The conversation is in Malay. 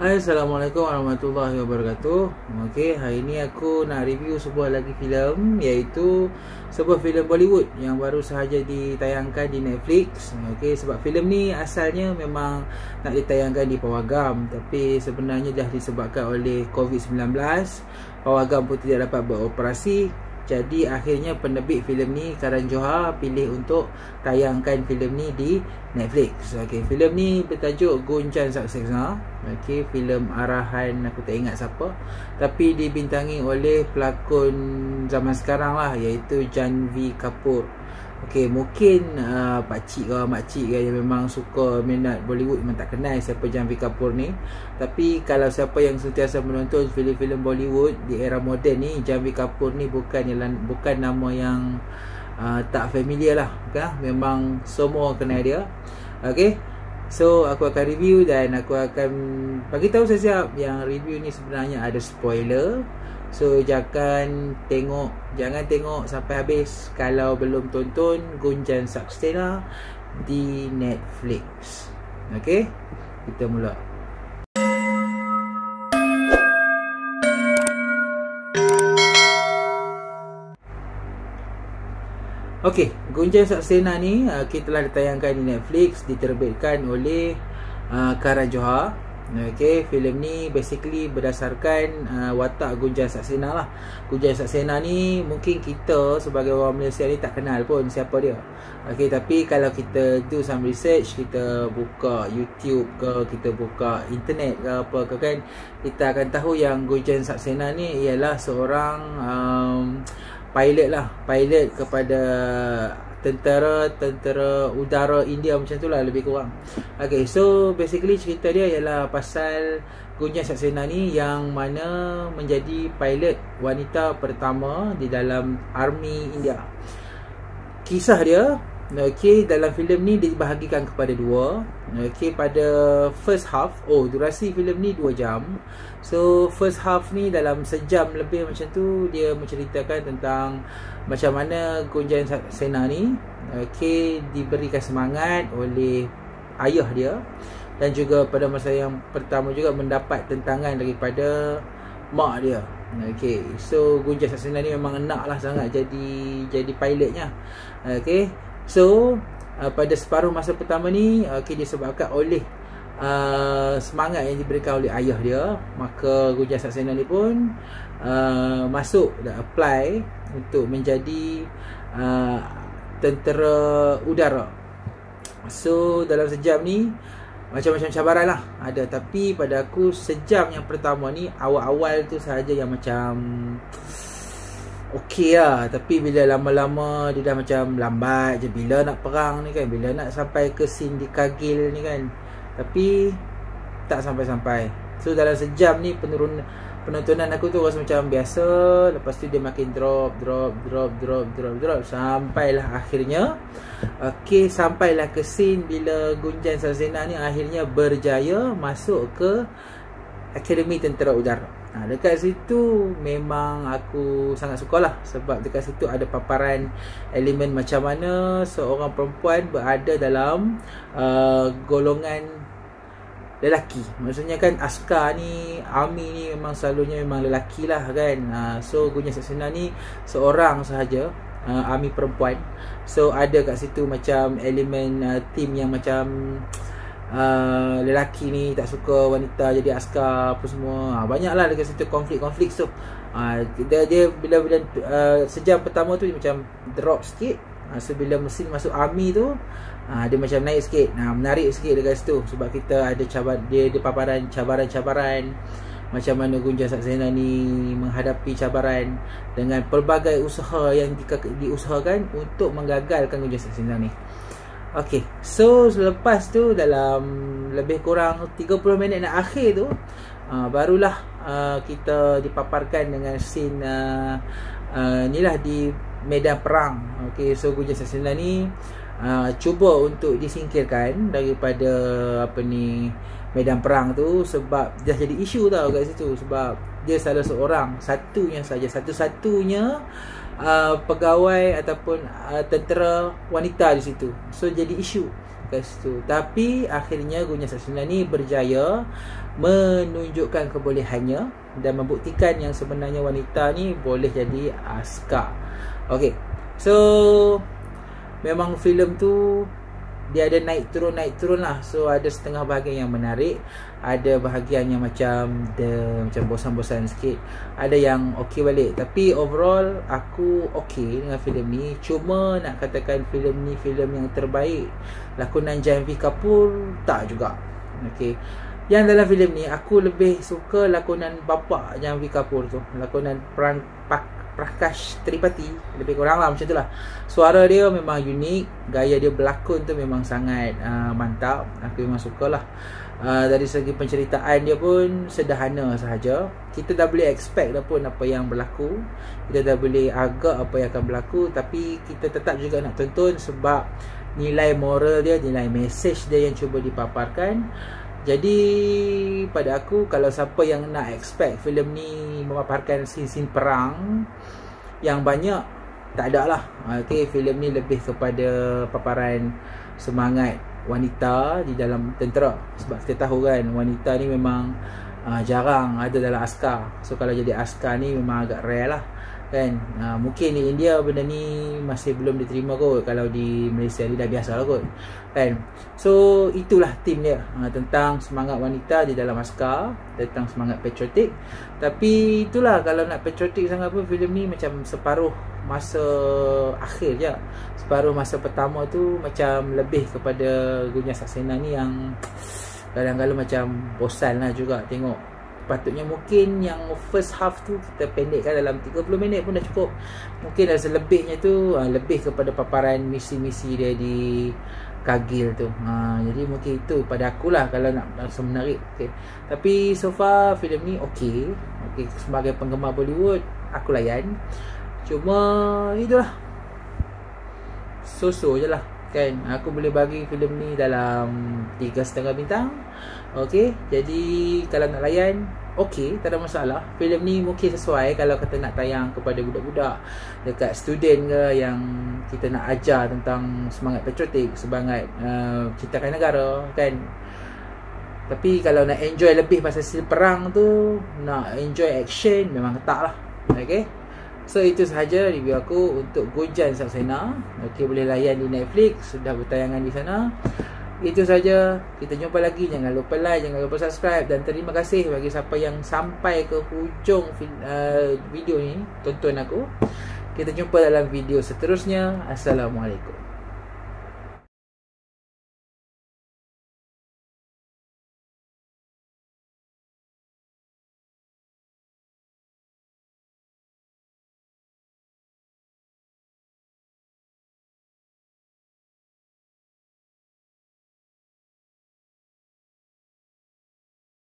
Assalamualaikum warahmatullahi wabarakatuh. Okey, hari ni aku nak review sebuah lagi filem, iaitu sebuah filem Bollywood yang baru sahaja ditayangkan di Netflix. Okey, sebab filem ni asalnya memang nak ditayangkan di Pawagam, tapi sebenarnya dah disebabkan oleh COVID-19, Pawagam pun tidak dapat beroperasi. Jadi akhirnya penerbit filem ni, Karan Johar, pilih untuk tayangkan filem ni di Netflix. Okey, filem ni bertajuk Gunjan Saksena. Okey, filem arahan aku tak ingat siapa, tapi dibintangi oleh pelakon zaman sekarang lah, iaitu Janhvi Kapoor. Okey, mungkin pakcik ke makcik ke yang memang suka minat Bollywood memang tak kenal siapa Janhvi Kapoor ni. Tapi kalau siapa yang sentiasa menonton filem-filem Bollywood di era moden ni, Janhvi Kapoor ni bukan nama yang tak familiar lah, kan? Memang semua kenal dia. Okey, so aku akan review dan aku akan bagi tahu siap-siap yang review ni sebenarnya ada spoiler. So jangan tengok sampai habis kalau belum tonton Gunjan Saksena di Netflix. Okey, kita mula. Okey, Gunjan Saksena ni kita telah ditayangkan di Netflix, diterbitkan oleh Karan Johar. Okey, filem ni basically berdasarkan watak Gunjan Saksena lah. Gunjan Saksena ni mungkin kita sebagai orang Malaysia ni tak kenal pun siapa dia. Okey, tapi kalau kita do some research, kita buka YouTube ke, kita buka internet ke apa ke, kan, kita akan tahu yang Gunjan Saksena ni ialah seorang pilot lah, pilot kepada tentera udara India, macam tu lah lebih kurang. Okay, so basically cerita dia ialah pasal Gunjan Saksena ni yang mana menjadi pilot wanita pertama di dalam army India. Kisah dia, okay, dalam filem ni dibahagikan kepada dua. Okay, pada first half, durasi filem ni 2 jam. So first half ni dalam sejam lebih macam tu, dia menceritakan tentang macam mana Gunjan Saksena ni, okay, diberikan semangat oleh ayah dia, dan juga pada masa yang pertama juga mendapat tentangan daripada mak dia. Okay, so Gunjan Saksena ni memang nak lah sangat jadi pilotnya. Okay, so pada separuh masa pertama ni, okay, disebabkan oleh semangat yang diberikan oleh ayah dia, maka Gunjan Saksena ni pun masuk dan apply untuk menjadi tentera udara. So dalam sejam ni macam-macam cabaran lah ada, tapi pada aku sejam yang pertama ni, awal-awal tu sahaja yang macam okey lah, tapi bila lama-lama dia dah macam lambat je. Bila nak perang ni kan, bila nak sampai ke scene di Kargil ni kan, tapi tak sampai-sampai. So dalam sejam ni penontonan aku tu rasa macam biasa. Lepas tu dia makin drop sampailah akhirnya, okay, sampailah ke scene bila Gunjan Saksena ni akhirnya berjaya masuk ke Akademi Tentera Udara. Dekat situ memang aku sangat suka lah, sebab dekat situ ada paparan elemen macam mana seorang perempuan berada dalam golongan lelaki. Maksudnya kan askar ni, army ni memang selalunya memang lelaki lah kan. So Gunjan Saksena ni seorang sahaja army perempuan. So ada kat situ macam elemen team yang macam lelaki ni tak suka wanita jadi askar apa semua. Banyak lah dekat situ konflik-konflik. So dia bila sejam pertama tu dia macam drop sikit. So bila mesin masuk army tu, dia macam naik sikit, menarik sikit dekat situ. Sebab kita ada dia paparan cabaran-cabaran, macam mana Gunjan Saksena ni menghadapi cabaran dengan pelbagai usaha yang diusahakan untuk menggagalkan Gunjan Saksena ni. Okay, so selepas tu dalam lebih kurang 30 minit nak akhir tu, barulah kita dipaparkan dengan scene ni lah di medan perang. Okay, so Gunjan Saksena ni cuba untuk disingkirkan daripada medan perang tu, sebab dah jadi isu tau kat situ. Sebab dia salah seorang, satu-satunya pegawai ataupun tentera wanita di situ. So jadi isu. dekat situ. Tapi akhirnya Gunjang Saksena ni berjaya menunjukkan kebolehannya dan membuktikan yang sebenarnya wanita ni boleh jadi askar. Okey. So memang filem tu dia ada naik turun lah. So ada setengah bahagian yang menarik, ada bahagian yang macam bosan-bosan sikit, ada yang okey balik. Tapi overall aku okey dengan filem ni. Cuma nak katakan filem ni filem yang terbaik lakonan Janhvi Kapoor, tak juga. Okey, yang dalam filem ni aku lebih suka lakonan bapa Janhvi Kapoor tu, lakonan Prakash Tripathi, lebih kurang lah macam tu lah. Suara dia memang unik, gaya dia berlakon tu memang sangat mantap. Aku memang suka lah. Dari segi penceritaan dia pun sederhana sahaja. Kita dah boleh expect dah pun apa yang berlaku, kita dah boleh agak apa yang akan berlaku. Tapi kita tetap juga nak tonton sebab nilai moral dia, nilai message dia yang cuba dipaparkan. Jadi pada aku, kalau siapa yang nak expect filem ni memaparkan scene-scene perang yang banyak, tak ada lah. Okay, filem ni lebih kepada paparan semangat wanita di dalam tentera. Sebab kita tahu kan, wanita ni memang jarang ada dalam askar. So kalau jadi askar ni memang agak rare lah kan. Mungkin di India benda ni masih belum diterima kot. Kalau di Malaysia ni dah biasa lah kot kan. So itulah tim dia, tentang semangat wanita di dalam askar, tentang semangat patriotik. Tapi itulah, kalau nak patriotik sangat pun filem ni macam separuh masa akhir je. Separuh masa pertama tu macam lebih kepada Gunjang Saksena ni yang kadang-kadang macam bosan lah juga tengok. Patutnya mungkin yang first half tu kita pendekkan dalam 30 minit pun dah cukup. Mungkin dah selebihnya tu lebih kepada paparan misi-misi dia di Kargil tu. Jadi mungkin itu pada akulah kalau nak rasa menarik. Okay. Tapi so far filem ni okey. Sebagai penggemar Bollywood aku layan. Cuma itulah, so-so je lah kan. Aku boleh bagi filem ni dalam 3.5 bintang. Okey, jadi kalau nak layan, okey, tak ada masalah. Filem ni mungkin sesuai kalau kata nak tayang kepada budak-budak dekat student ke, yang kita nak ajar tentang semangat patriotik, semangat cintakan negara kan. Tapi kalau nak enjoy lebih pasal scene perang tu, nak enjoy action, memang tak lah. Okey, so itu sahaja review aku untuk Gunjang Saksena. Okey, boleh layan di Netflix, sudah bertayangan di sana. Itu saja, kita jumpa lagi. Jangan lupa like, jangan lupa subscribe. Dan terima kasih bagi siapa yang sampai ke hujung video ni, tonton aku. Kita jumpa dalam video seterusnya. Assalamualaikum.